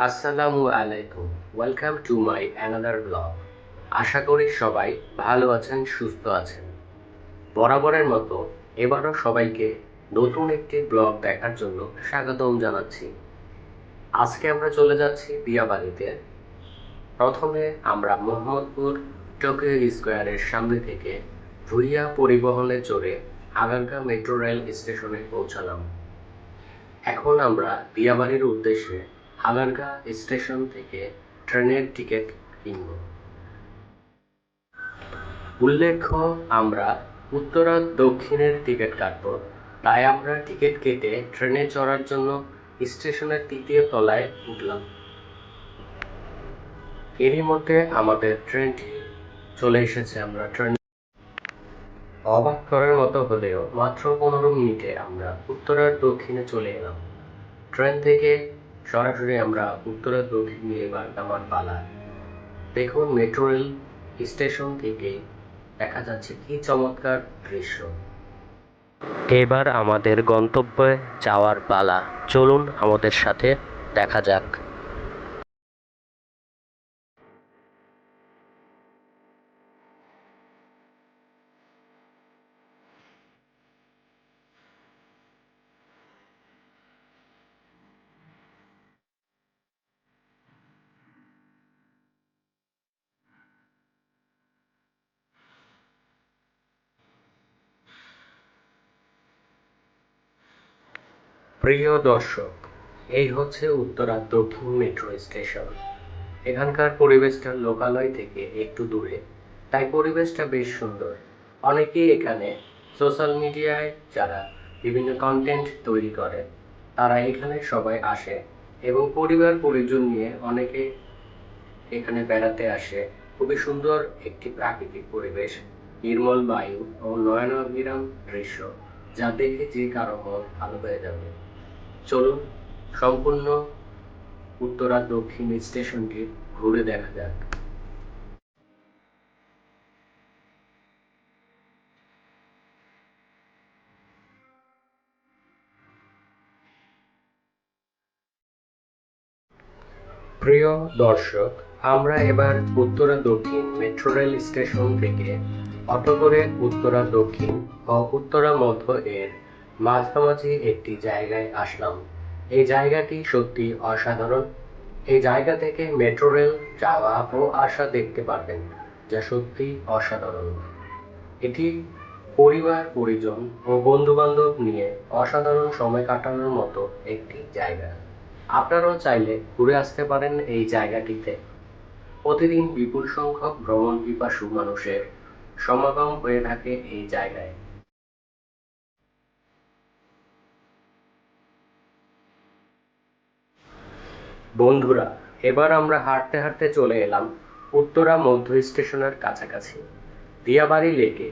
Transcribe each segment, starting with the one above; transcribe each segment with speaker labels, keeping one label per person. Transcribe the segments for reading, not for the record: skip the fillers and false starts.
Speaker 1: আসসালামু আলাইকুম। Welcome to my another blog. আশা করি সবাই ভালো আছেন, সুস্থ আছেন। বরাবরের মতো এবারও সবাইকে নতুন একটি ব্লগ দেখার জন্য স্বাগতম জানাচ্ছি। আজকে আমরা চলে যাচ্ছি দিয়াবাড়িতে। প্রথমে আমরা মোহাম্মদপুর টোকিও স্কোয়ারের সামনে থেকে ভুইয়া পরিবহনে চড়ে আগারগাঁ মেট্রো রেল স্টেশনে পৌঁছালাম। এখন আমরা দিয়াবাড়ির উদ্দেশ্যে আগারগাঁ স্টেশন থেকে ট্রেনের টিকিট কিনব। উল্লেখ্য, আমরা উত্তরা দক্ষিণের টিকিট কাটব, তাই আমরা টিকিট কেটে ট্রেনে চড়ার জন্য স্টেশনের তৃতীয় তলায় উঠলাম। এরই মধ্যে আমাদের ট্রেনটি চলে এসেছে। আমরা ট্রেন অবাক করার মতো হলেও মাত্র 15 মিনিটে আমরা উত্তরার দক্ষিণে চলে এলাম। ট্রেন থেকে সরাসরি আমরা উত্তরা দক্ষিণে এবার আমার পালা। দেখুন, মেট্রো রেল স্টেশন থেকে দেখা যাচ্ছে কি চমৎকার দৃশ্য। এবার আমাদের গন্তব্যে যাওয়ার পালা। চলুন আমাদের সাথে দেখা যাক। প্রিয় দর্শক, এই হচ্ছে উত্তরা দক্ষিণ মেট্রো স্টেশন। এখানকার পরিবেশটা লোকালয় থেকে একটু দূরে, তাই পরিবেশটা বেশ সুন্দর। অনেকেই এখানে সোশ্যাল মিডিয়ায় যারা বিভিন্ন কন্টেন্ট তৈরি করে, তারা এখানে সবাই আসে এবং পরিবার পরিজন নিয়ে অনেকে এখানে বেড়াতে আসে। খুবই সুন্দর একটি প্রাকৃতিক পরিবেশ, নির্মল বায়ু ও নয়নাভিরাম দৃশ্য, যা দেখে যে কারো মন ভালো হয়ে যাবে। চলুন সম্পূর্ণ উত্তরা দক্ষিণ স্টেশনটি ঘুরে দেখা যাক। প্রিয় দর্শক, আমরা এবার উত্তরা দক্ষিণ মেট্রো রেল স্টেশন থেকে অটো করে উত্তরা দক্ষিণ ও উত্তরা মধ্য এর মাঝামাঝি একটি জায়গায় আসলাম। এই জায়গাটি সত্যি অসাধারণ। এই জায়গা থেকে মেট্রো রেল যাওয়া ও আসা দেখতে পারবেন, যা সত্যি অসাধারণ। এটি পরিবার পরিজন ও বন্ধু বান্ধব নিয়ে অসাধারণ সময় কাটানোর মতো একটি জায়গা। আপনারাও চাইলে ঘুরে আসতে পারেন এই জায়গাটিতে। প্রতিদিন বিপুল সংখ্যক ভ্রমণ পিপাসু মানুষের সমাগম হয়ে থাকে এই জায়গায়। বন্ধুরা, এবার আমরা হাঁটতে হাঁটতে চলে এলাম উত্তরা মধ্য স্টেশনের কাছাকাছি, দিয়াবাড়ি লেকে।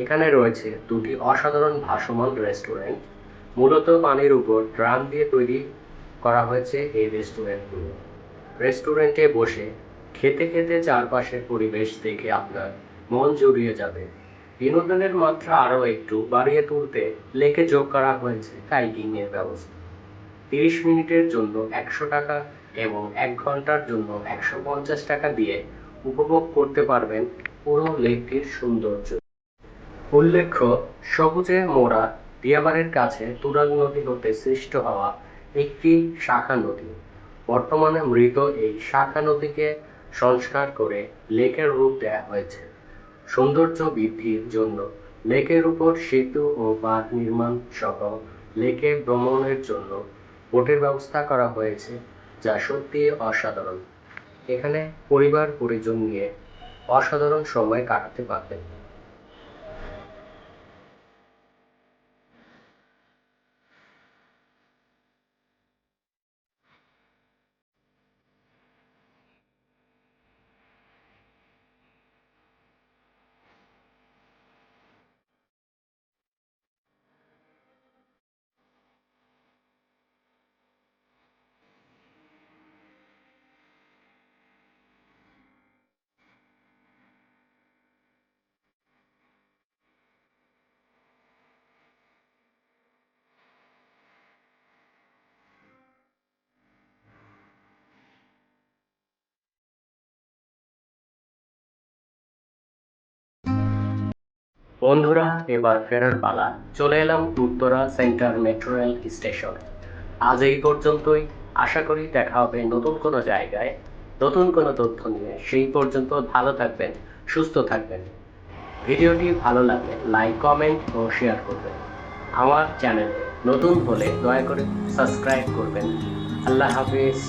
Speaker 1: এখানে রয়েছে দুটি অসাধারণ ভাসমান রেস্টুরেন্ট। মূলত পানির উপর ড্রাম দিয়ে তৈরি করা হয়েছে এই রেস্টুরেন্টগুলো। রেস্টুরেন্টে বসে খেতে খেতে চারপাশের পরিবেশ দেখে আপনার মন জুড়িয়ে যাবে। বিনোদনের মাত্রা আরও একটু বাড়িয়ে তুলতে লেকে যোগ করা হয়েছে কাইকিং এর ব্যবস্থা। 30 মিনিটের জন্য 100 টাকা এবং 1 ঘন্টার জন্য 150 টাকা দিয়ে উপভোগ করতে পারবেন পুরো লেকটির সৌন্দর্য। উল্লেখ্য, সবুজে মোড়া দিয়াবাড়ির কাছে তুরাগ নদী হতে সৃষ্ট হওয়া একটি শাখা নদী। বর্তমানে মৃত এই শাখা নদীকে সংস্কার করে লেকের রূপ দেওয়া হয়েছে। সৌন্দর্য বৃদ্ধির জন্য লেকের উপর সেতু ও বাঁধ নির্মাণ সহ লেকে ভ্রমণের জন্য বোটের ব্যবস্থা করা হয়েছে, যা সত্যি অসাধারণ। এখানে পরিবার পরিজন নিয়ে অসাধারণ সময় কাটাতে পারবেন। বন্ধুরা, এবার ফেরার পালা। চলে এলাম Uttara central metro rail station. আজ এই পর্যন্তই। আশা করি দেখা হবে নতুন কোনো জায়গায়, নতুন কোনো তথ্য নিয়ে। সেই পর্যন্ত ভালো থাকবেন, সুস্থ থাকবেন। ভিডিওটি ভালো লাগলে লাইক, কমেন্ট ও শেয়ার করবেন। আমার চ্যানেলে নতুন হলে দয়া করে সাবস্ক্রাইব করবেন। আল্লাহ হাফিজ।